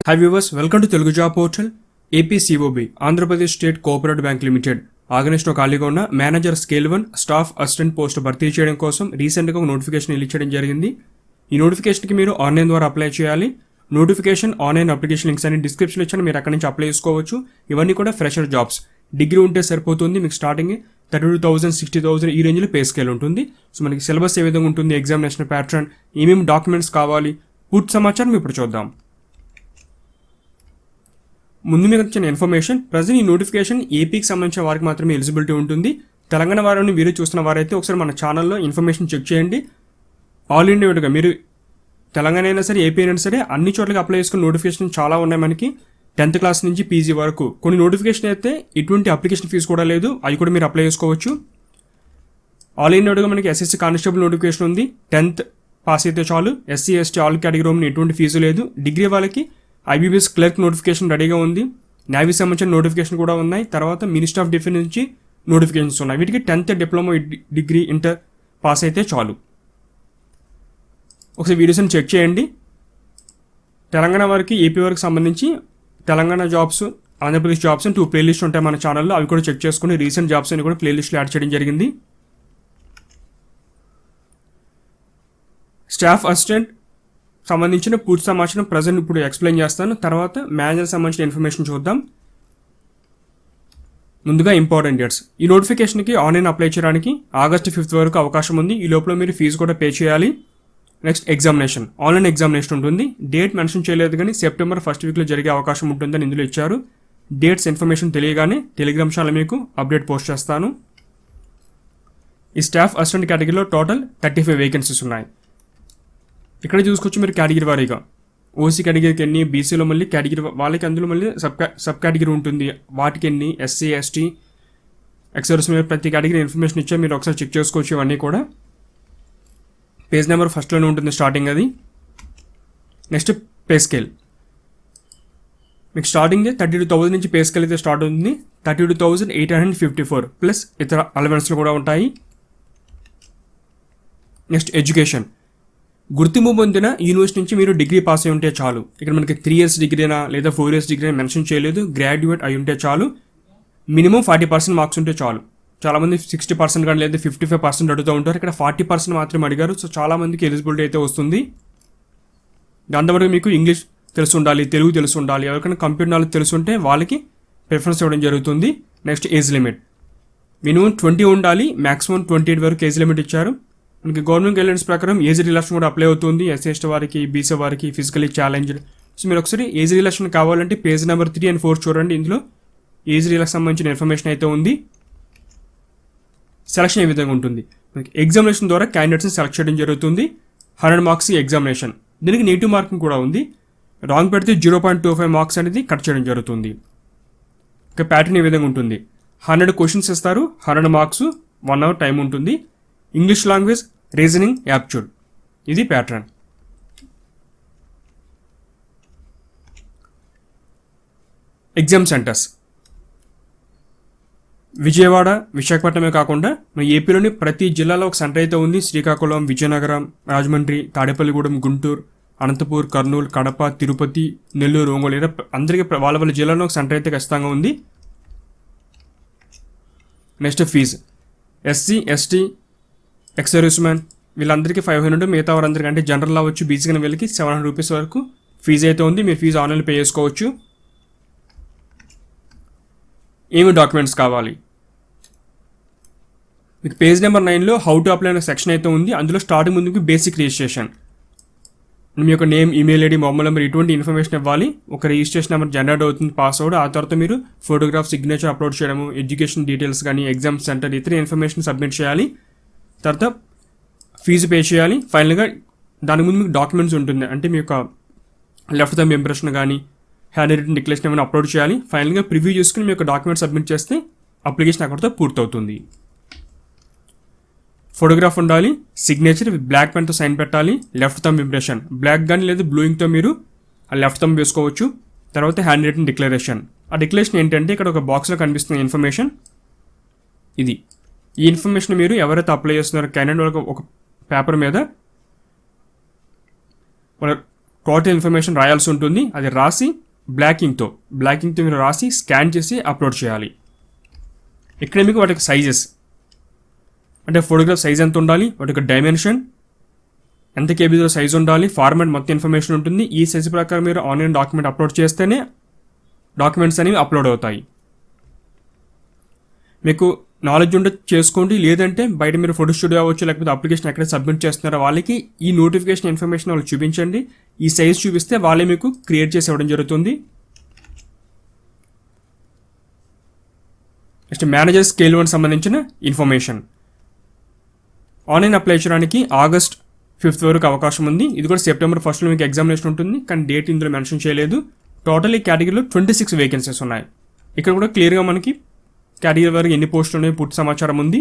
High viewers, welcome to Telugu job portal. APCOB Andhra Pradesh state cooperative bank limited ఆగస్టులో ఖాళీగా ఉన్న manager scale 1 staff assistant post భర్తీ చేయడం కోసం రీసెంట్గా ఒక నోటిఫికేషన్ రిలీజ్ చేయడం జరిగింది. ఈ నోటిఫికేషన్కి మీరు ఆన్లైన్ ద్వారా అప్లై చేయాలి. నోటిఫికేషన్ ఆన్లైన్ అప్లికేషన్ లింక్స్ అని డిస్క్రిప్షన్లో ఇచ్చాను, మీరు అక్కడి నుంచి అప్లై చేసుకోవచ్చు. ఇవన్నీ కూడా ఫ్రెషర్ జాబ్స్. డిగ్రీ ఉంటే సరిపోతుంది. మీకు స్టార్టింగ్ 32,000 60,000 ఈ రేంజ్లో పే స్కేల్ ఉంటుంది. సో మనకి సిలబస్ ఏ విధంగా ఉంటుంది, ఎగ్జామినేషన్ ప్యాటర్న్, ఏమేమి డాక్యుమెంట్స్ కావాలి, పూర్తి సమాచారం ఇప్పుడు చూద్దాం. ముందు మీకు వచ్చిన ఇన్ఫర్మేషన్, ప్రజెంట్ ఈ నోటిఫికేషన్ ఏపీకి సంబంధించిన వారికి మాత్రమే ఎలిజిబిలిటీ ఉంటుంది. తెలంగాణ వారిని వీడియో చూస్తున్న వారైతే ఒకసారి మన ఛానల్లో ఇన్ఫర్మేషన్ చెక్ చేయండి. ఆల్ ఇండియా విధంగా మీరు తెలంగాణ అయినా సరే, ఏపీ అయినా సరే అన్ని చోట్లకి అప్లై చేసుకున్న నోటిఫికేషన్ చాలా ఉన్నాయి. మనకి 10th క్లాస్ నుంచి పీజీ వరకు కొన్ని నోటిఫికేషన్ అయితే ఎటువంటి అప్లికేషన్ ఫీజు కూడా లేదు, అవి కూడా మీరు అప్లై చేసుకోవచ్చు. ఆల్ ఇండియా విధంగా మనకి ఎస్ఎస్సీ కానిస్టేబుల్ నోటిఫికేషన్ ఉంది. 10th పాస్ అయితే చాలు. ఎస్సీ ఎస్టీ ఆల్ కేటగిరీ ఎటువంటి ఫీజు లేదు. డిగ్రీ వాళ్ళకి ఐబీబీఎస్ క్లర్క్ నోటిఫికేషన్ రెడీగా ఉంది. నేవీ సంబంధించిన నోటిఫికేషన్ కూడా ఉన్నాయి. తర్వాత మినిస్టర్ ఆఫ్ డిఫెన్స్ నుంచి నోటిఫికేషన్స్ ఉన్నాయి. వీటికి 10th diploma, degree, inter pass అయితే చాలు. ఒకసారి వీడియోస్ని చెక్ చేయండి. తెలంగాణ వారికి, ఏపీ వారికి సంబంధించి తెలంగాణ జాబ్స్, ఆంధ్రప్రదేశ్ జాబ్స్ అని 2 ప్లేలిస్ట్ ఉంటాయి మన ఛానల్లో. అవి కూడా చెక్ చేసుకుని రీసెంట్ జాబ్స్ అని కూడా ప్లేలిస్ట్లో యాడ్ చేయడం జరిగింది. స్టాఫ్ అసిస్టెంట్ సంబంధించిన పూర్తి సమాచారం ప్రజెంట్ ఇప్పుడు ఎక్స్ప్లెయిన్ చేస్తాను. తర్వాత మేనేజర్ సంబంధించిన ఇన్ఫర్మేషన్ చూద్దాం. ముందుగా ఇంపార్టెంట్ డేట్స్. ఈ నోటిఫికేషన్కి ఆన్లైన్ అప్లై చేయడానికి ఆగస్టు 5th వరకు అవకాశం ఉంది. ఈ లోపల మీరు ఫీజు కూడా పే చేయాలి. నెక్స్ట్ ఎగ్జామినేషన్, ఆన్లైన్ ఎగ్జామినేషన్ ఉంటుంది. డేట్ మెన్షన్ చేయలేదు కానీ సెప్టెంబర్ 1st వీక్లో జరిగే అవకాశం ఉంటుందని ఇందులో ఇచ్చారు. డేట్స్ ఇన్ఫర్మేషన్ తెలియగానే టెలిగ్రామ్ ఛానల్ మీకు అప్డేట్ పోస్ట్ చేస్తాను. ఈ స్టాఫ్ అసిస్టెంట్ కేటగిరీలో టోటల్ 35 వేకెన్సీస్ ఉన్నాయి. ఇక్కడ చూసుకోవచ్చు మీరు కేటగిరీ వారీగా. ఓసీ కేటగిరీకి ఎన్ని, బీసీలో మళ్ళీ కేటగిరీ వాళ్ళకి అందులో మళ్ళీ సబ్ కేటగిరీ ఉంటుంది, వాటికి ఎన్ని, ఎస్సీ ఎస్టీ ఎక్సర్స్ మీద ప్రతి కేటగిరీ ఇన్ఫర్మేషన్ ఇచ్చా, మీరు ఒకసారి చెక్ చేసుకోవచ్చు. ఇవన్నీ కూడా పేజ్ నెంబర్ ఫస్ట్లోనే ఉంటుంది స్టార్టింగ్ అది. Next pay scale. మీకు స్టార్టింగ్ 32,000 నుంచి పే స్కేల్ అయితే స్టార్ట్ అవుతుంది. 32,854 ప్లస్ ఇతర అలవెన్స్లు కూడా ఉంటాయి. Next education. గుర్తింపు పొందిన యూనివర్సిటీ నుంచి మీరు డిగ్రీ పాస్ అయి ఉంటే చాలు. ఇక్కడ మనకి 3 years డిగ్రీనా లేదా 4 years డిగ్రీ మెన్షన్ చేయలేదు. గ్రాడ్యుయేట్ అయి ఉంటే చాలు. మినిమం 40% మార్క్స్ ఉంటే చాలు. చాలామంది 60% కానీ లేదా 55% అడుగుతూ ఉంటారు. ఇక్కడ 40% మాత్రమే అడిగారు. సో చాలామందికి ఎలిజిబిలిటీ అయితే వస్తుంది. దాంతోపాటు మీకు ఇంగ్లీష్ తెలిసి ఉండాలి, తెలుగు తెలిసి ఉండాలి. ఎవరికైనా కంప్యూటర్ నాలెడ్జ్ తెలిసి ఉంటే వాళ్ళకి ప్రిఫరెన్స్ ఇవ్వడం జరుగుతుంది. Next age limit. మినిమం 20 ఉండాలి, మ్యాక్సిమం 28 వరకు ఏజ్ లిమిట్ ఇచ్చారు. మనకి గవర్నమెంట్ గైడ్లైన్స్ ప్రకారం ఏజ్ రిలాక్షన్ కూడా అప్లై అవుతుంది. ఎస్సీ ఎస్టీ వారికి, బీసీ వారికి, ఫిజికలీ ఛాలెంజ్డ్. సో మీరు ఒకసారి ఏజ్ రిలాక్షన్ కావాలంటే పేజ్ నెంబర్ 3 and 4 చూడండి. ఇందులో ఏజ్ రిలాక్స్ సంబంధించిన ఇన్ఫర్మేషన్ అయితే ఉంది. సెలక్షన్ ఏ విధంగా ఉంటుంది, మనకి ఎగ్జామినేషన్ ద్వారా క్యాండిడేట్స్ని సెలెక్ట్ చేయడం జరుగుతుంది. 100 మార్క్స్ ఎగ్జామినేషన్. దీనికి నెగిటివ్ మార్కింగ్ కూడా ఉంది. రాంగ్ పెడితే 0.25 మార్క్స్ అనేది కట్ చేయడం జరుగుతుంది. ఇక ప్యాటర్న్ ఏ విధంగా ఉంటుంది, 100 క్వశ్చన్స్ ఇస్తారు, 100 మార్క్స్, 1 hour టైం ఉంటుంది. English language, reasoning, aptitude. ఇది ప్యాటర్న్. ఎగ్జామ్ సెంటర్స్ విజయవాడ, విశాఖపట్నమే కాకుండా మన ఏపీలోని ప్రతి జిల్లాలో ఒక సెంటర్ అయితే ఉంది. శ్రీకాకుళం, విజయనగరం, రాజమండ్రి, తాడేపల్లిగూడెం, గుంటూరు, అనంతపూర్, కర్నూలు, కడప, తిరుపతి, నెల్లూరు, ఒంగోలు, ఇలా అందరికీ వాళ్ళ వాళ్ళ జిల్లాలో ఒక సెంటర్ అయితే ఖచ్చితంగా ఉంది. Next fees. SC ST ex service man వీళ్ళందరికీ 500, మిగతా వారందరికీ అంటే జనరల్ అవ్వచ్చు, బీసీ కానీ వీళ్ళకి 700 రూపీస్ వరకు ఫీజు అయితే ఉంది. మీరు ఫీజు ఆన్లైన్ పే చేసుకోవచ్చు. ఏమి డాక్యుమెంట్స్ కావాలి, మీకు పేజ్ నెంబర్ 9లో హౌ టు అప్లై అనే సెక్షన్ అయితే ఉంది. అందులో స్టార్టింగ్ ముందుకు బేసిక్ రిజిస్ట్రేషన్, మీ యొక్క name, email ID, mobile number ఇటువంటి ఇన్ఫర్మేషన్ ఇవ్వాలి. ఒక రిజిస్ట్రేషన్ నెంబర్ జనరేట్ అవుతుంది, పాస్వర్డ్. ఆ తర్వాత మీరు ఫోటోగ్రాఫ్, సిగ్నేచర్ అప్లోడ్ చేయడము, ఎడ్యుకేషన్ డీటెయిల్స్ కానీ, ఎగ్జామ్ సెంటర్, ఇతర ఇన్ఫర్మేషన్ సబ్మిట్ చేయాలి. తర్వాత ఫీజు పే చేయాలి. ఫైనల్గా దాని ముందు మీకు డాక్యుమెంట్స్ ఉంటుంది, అంటే మీ యొక్క లెఫ్ట్ థంబ్ ఇంప్రెషన్ కానీ, హ్యాండ్ రిటన్ డిక్లరేషన్ ఏమైనా అప్లోడ్ చేయాలి. ఫైనల్గా ప్రివ్యూ చేసుకుని మీ యొక్క డాక్యుమెంట్ సబ్మిట్ చేస్తే అప్లికేషన్ అక్కడితో పూర్తవుతుంది. ఫోటోగ్రాఫ్ ఉండాలి, సిగ్నేచర్ బ్లాక్ పెన్తో సైన్ పెట్టాలి, లెఫ్ట్ థంబ్ ఇంప్రెషన్ బ్లాక్ కానీ లేదా బ్లూయింగ్తో మీరు ఆ లెఫ్ట్ థంబ్ వేసుకోవచ్చు. తర్వాత హ్యాండ్ రిటన్ డిక్లరేషన్. ఆ డిక్లరేషన్ ఏంటంటే ఇక్కడ ఒక బాక్స్లో కనిపిస్తున్న ఇన్ఫర్మేషన్ ఇది. ఈ ఇన్ఫర్మేషన్ మీరు ఎవరైతే అప్లై చేస్తున్నారో క్యాండిడేట్ ఒక పేపర్ మీద టోటల్ ఇన్ఫర్మేషన్ రాయాల్సి ఉంటుంది. అది రాసి బ్లాక్ ఇంక్తో మీరు రాసి స్కాన్ చేసి అప్లోడ్ చేయాలి. ఇక్కడ మీకు వాటికి సైజెస్ అంటే ఫోటోగ్రాఫ్ సైజ్ ఎంత ఉండాలి, వాటి యొక్క డైమెన్షన్ ఎంత కేబీలో సైజ్ ఉండాలి, ఫార్మాట్ మొత్తం ఇన్ఫర్మేషన్ ఉంటుంది. ఈ సైజ్ ప్రకారం మీరు ఆన్లైన్ డాక్యుమెంట్ అప్లోడ్ చేస్తేనే డాక్యుమెంట్స్ అనేవి అప్లోడ్ అవుతాయి. మీకు నాలెడ్జ్ ఉంటే చేసుకోండి, లేదంటే బయట మీరు ఫోటో స్టూడియో అవ్వచ్చు, లేకపోతే అప్లికేషన్ ఎక్కడ సబ్మిట్ చేస్తున్నారో వాళ్ళకి ఈ నోటిఫికేషన్ ఇన్ఫర్మేషన్ వాళ్ళు చూపించండి. ఈ సైజ్ చూపిస్తే వాళ్ళే మీకు క్రియేట్ చేసి ఇవ్వడం జరుగుతుంది. నెక్స్ట్ మేనేజర్ స్కేల్ 1 సంబంధించిన ఇన్ఫర్మేషన్. ఆన్లైన్ అప్లై చేయడానికి August 5th వరకు అవకాశం ఉంది. ఇది కూడా September 1st మీకు ఎగ్జామినేషన్ ఉంటుంది, కానీ డేట్ ఇందులో మెన్షన్ చేయలేదు. టోటల్ ఈ కేటగిరీలో 26 వేకెన్సీస్ ఉన్నాయి. ఇక్కడ కూడా క్లియర్గా మనకి కేటగిరీ వరకు ఎన్ని పోస్టులు ఉన్నాయో పూర్తి సమాచారం ఉంది.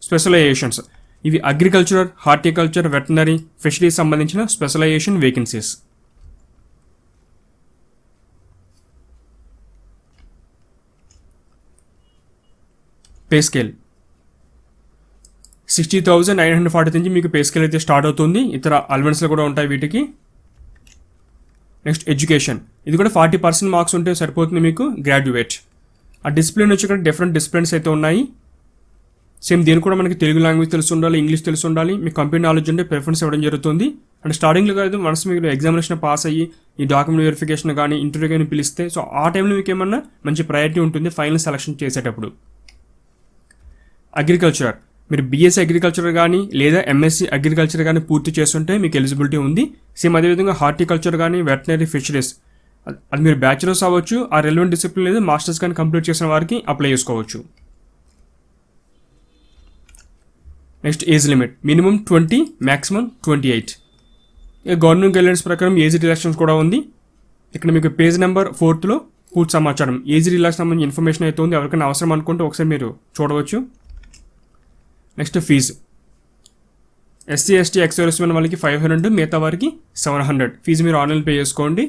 స్పెషలైజేషన్స్ ఇవి అగ్రికల్చర్, హార్టికల్చర్, వెటనరీ, ఫిషరీస్ సంబంధించిన స్పెషలైజేషన్ వేకెన్సీస్. పే స్కేల్ 60,940 నుంచి మీకు పే స్కేల్ అయితే స్టార్ట్ అవుతుంది. ఇతర అలవెన్స్లు కూడా ఉంటాయి వీటికి. నెక్స్ట్ ఎడ్యుకేషన్, ఇది కూడా 40% మార్క్స్ ఉంటే సరిపోతుంది మీకు గ్రాడ్యుయేట్. ఆ డిసిప్లిన్ వచ్చి ఇక్కడ డిఫరెంట్ డిసిప్లిన్స్ అయితే ఉన్నాయి. సేమ్ దీనికి కూడా మనకి తెలుగు లాంగ్వేజ్ తెలిసి ఉండాలి, ఇంగ్లీష్ తెలిసి ఉండాలి, మీ కంప్యూటర్ నాలెడ్జ్ ఉంటే ప్రిఫరెన్స్ ఇవ్వడం జరుగుతుంది. అండ్ స్టార్టింగ్లో కాదు, వన్స్ మీరు ఎగ్జామినేషన్ పాస్ అయ్యి ఈ డాక్యుమెంట్ వెరిఫికేషన్ కానీ ఇంటర్వ్యూ కానీ పిలిస్తే సో ఆ టైంలో మీకు ఏమన్నా మంచి ప్రయారిటీ ఉంటుంది ఫైనల్ సెలక్షన్ చేసేటప్పుడు. అగ్రికల్చర్, మీరు బీఎస్సీ అగ్రికల్చర్ కానీ లేదా ఎంఎస్సీ అగ్రికల్చర్ కానీ పూర్తి చేస్తుంటే మీకు ఎలిజిబిలిటీ ఉంది. సేమ్ అదేవిధంగా హార్టికల్చర్ కానీ, వెటనరీ, ఫిషరీస్ అది మీరు బ్యాచులర్స్ అవ్వచ్చు, ఆ రెలవెంట్ డిసిప్లిన్ లేదా మాస్టర్స్ కానీ కంప్లీట్ చేసిన వారికి అప్లై చేసుకోవచ్చు. Next age limit minimum 20, maximum 28. Government guidelines ప్రకారం ఏజ్ రిలాక్సేషన్ కూడా ఉంది. ఇక్కడ మీకు పేజ్ నెంబర్ 4లో పూర్తి సమాచారం ఏజ్ రిలాక్స్ సంబంధించిన ఇన్ఫర్మేషన్ అయితే ఉంది. ఎవరికైనా అవసరం అనుకుంటే ఒకసారి మీరు చూడవచ్చు. Next fees SC, ST, ex servicemen వాళ్ళకి 500, మిగతా వారికి 700 ఫీజు మీరు ఆన్లైన్ పే చేసుకోండి.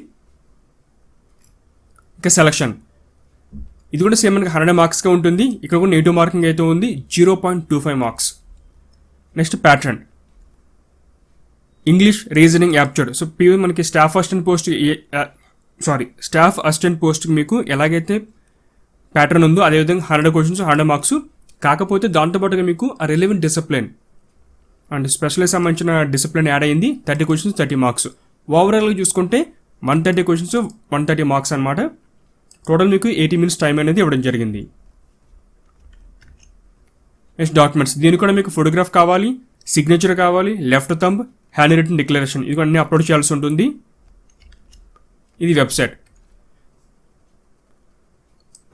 ఇంకా సెలక్షన్ ఇది కూడా సేమ్ మనకి 100 మార్క్స్గా ఉంటుంది. ఇక్కడ కూడా నెగిటివ్ మార్కింగ్ అయితే ఉంది, 0.25 marks. Next pattern English, reasoning, aptitude. So PV మనకి స్టాఫ్ అసిస్టెంట్ పోస్ట్కి మీకు ఎలాగైతే ప్యాటర్న్ ఉందో అదేవిధంగా 100 క్వశ్చన్స్ 100 మార్క్స్. కాకపోతే దాంతోపాటుగా మీకు ఆ రిలవెంట్ డిసిప్లిన్ అండ్ స్పెషలైజ్ సంబంధించిన డిసిప్లిన్ యాడ్ అయింది. 30 క్వశ్చన్స్ 30 మార్క్స్. ఓవరాల్గా చూసుకుంటే 130 క్వశ్చన్స్ 130 మార్క్స్ అనమాట. టోటల్ మీకు 80 minutes టైం అనేది ఇవ్వడం జరిగింది. నెక్స్ట్ డాక్యుమెంట్స్, దీనికి కూడా మీకు ఫోటోగ్రాఫ్ కావాలి, సిగ్నేచర్ కావాలి, left thumb, hand written declaration, ఇది అన్నీ అప్లోడ్ చేయాల్సి ఉంటుంది. ఇది వెబ్సైట్.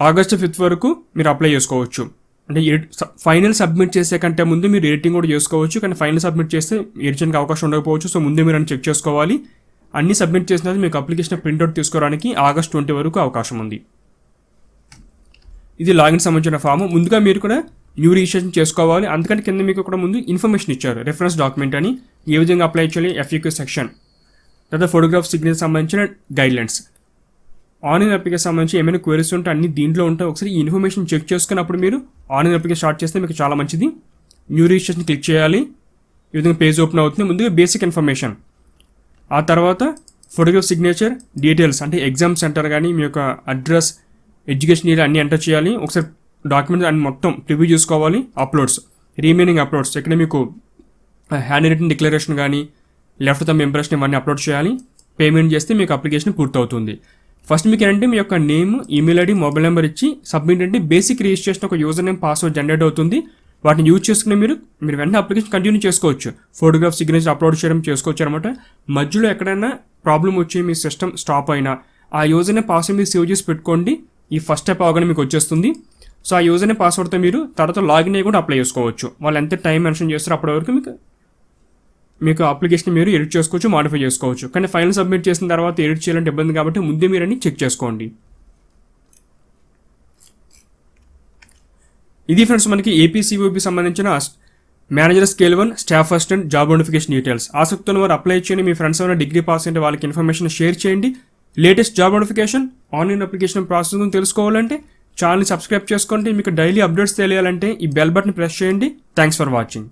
August 5th వరకు మీరు అప్లై చేసుకోవచ్చు. అంటే ఫైనల్ సబ్మిట్ చేసే కంటే ముందు మీరు ఎడిటింగ్ కూడా చేసుకోవచ్చు, కానీ ఫైనల్ సబ్మిట్ చేస్తే ఎడిటింగ్కి అవకాశం ఉండకపోవచ్చు. సో ముందే మీరు చెక్ చేసుకోవాలి. అన్ని సబ్మిట్ చేసిన తర్వాత మీకు అప్లికేషన్ ప్రింట్అవుట్ తీసుకోవడానికి August 20 వరకు అవకాశం ఉంది. ఇది లాగిన్ సంబంధించిన ఫామ్. ముందుగా మీరు కూడా న్యూ రిజిస్ట్రేషన్ చేసుకోవాలి. అందుకని కింద మీకు కూడా ముందు ఇన్ఫర్మేషన్ ఇచ్చారు, రెఫరెన్స్ డాక్యుమెంట్ అని, ఏ విధంగా అప్లై చేయాలి, FAQ సెక్షన్, తర్వాత ఫోటోగ్రాఫ్ సిగ్నేచర్ సంబంధించిన గైడ్లైన్స్. ఆన్లైన్ అప్లికేషన్ సంబంధించి ఏమైనా క్వైరీస్ ఉంటే అన్ని దీంట్లో ఉంటాయి. ఒకసారి ఈ ఇన్ఫర్మేషన్ చెక్ చేసుకున్నప్పుడు మీరు ఆన్లైన్ అప్లికేషన్ స్టార్ట్ చేస్తే మీకు చాలా మంచిది. న్యూ రిజిస్ట్రేషన్ క్లిక్ చేయాలి. ఈ విధంగా పేజ్ ఓపెన్ అవుతుంది. ముందుగా బేసిక్ ఇన్ఫర్మేషన్, ఆ తర్వాత ఫోటోగ్రాఫ్ సిగ్నేచర్, డీటెయిల్స్ అంటే ఎగ్జామ్ సెంటర్ కానీ మీ యొక్క అడ్రస్, ఎడ్యుకేషన్ డీటెయిల్ అన్నీ ఎంటర్ చేయాలి. ఒకసారి డాక్యుమెంట్ అన్ని మొత్తం ప్రివ్యూ చేసుకోవాలి. అప్లోడ్స్, రిమైనింగ్ అప్లోడ్స్, ఇక్కడ మీకు హ్యాండ్ రిటన్ డిక్లరేషన్ కానీ లెఫ్ట్ థంబ్ ఇంప్రెషన్ ఇవన్నీ అప్లోడ్ చేయాలి. పేమెంట్ చేస్తే మీకు అప్లికేషన్ పూర్తవుతుంది. ఫస్ట్ మీకు ఏంటంటే మీ యొక్క name, email ID, mobile number ఇచ్చి సబ్మిట్ అంటే బేసిక్ రిజిస్ట్రేషన్ ఒక యూజర్ నేమ్, పాస్వర్డ్ జనరేట్ అవుతుంది. వాటిని యూజ్ చేసుకుని మీరు వెంటనే అప్లికేషన్ కంటిన్యూ చేసుకోవచ్చు. ఫోటోగ్రాఫ్ సిగ్నేచర్ అప్లోడ్ చేయడం చేసుకోవచ్చు అనమాట. మధ్యలో ఎక్కడైనా ప్రాబ్లం వచ్చి మీ సిస్టమ్ స్టాప్ అయినా ఆ యూజర్ నేమ్ పాస్వర్డ్ మీరు సేవ్ చేసి పెట్టుకోండి. ఈ ఫస్ట్ స్టెప్ అవగానే మీకు వచ్చేస్తుంది. సో ఆ యూజర్ నేమ్ పాస్వర్డ్తో మీరు తర్వాత లాగిన్ అయ్యి కూడా అప్లై చేసుకోవచ్చు. వాళ్ళు ఎంత టైం మెన్షన్ చేస్తారో అప్పటి వరకు మీకు అప్లికేషన్ మీరు ఎడిట్ చేసుకోవచ్చు, మాడిఫై చేసుకోవచ్చు. కానీ ఫైనల్ సబ్మిట్ చేసిన తర్వాత ఎడిట్ చేయాలంటే ఇబ్బంది కాబట్టి ముందే మీరు అన్ని చెక్ చేసుకోండి. ఇది ఫ్రెండ్స్ మనకి ఏపీసీఓపీ సంబంధించిన manager scale 1 staff assistant job notification details. ఆసక్తి ఉన్న వారు అప్లై చేయండి. మీ ఫ్రెండ్స్ ఏమైనా డిగ్రీ పాస్ అంటే వాళ్ళకి ఇన్ఫర్మేషన్ షేర్ చేయండి. Latest job notification, online application process తెలుసుకోవాలంటే ఛానల్ని సబ్స్క్రైబ్ చేసుకోండి. మీకు డైలీ అప్డేట్స్ తెలియాలంటే ఈ బెల్ బటన్ ప్రెస్ చేయండి. Thanks for watching.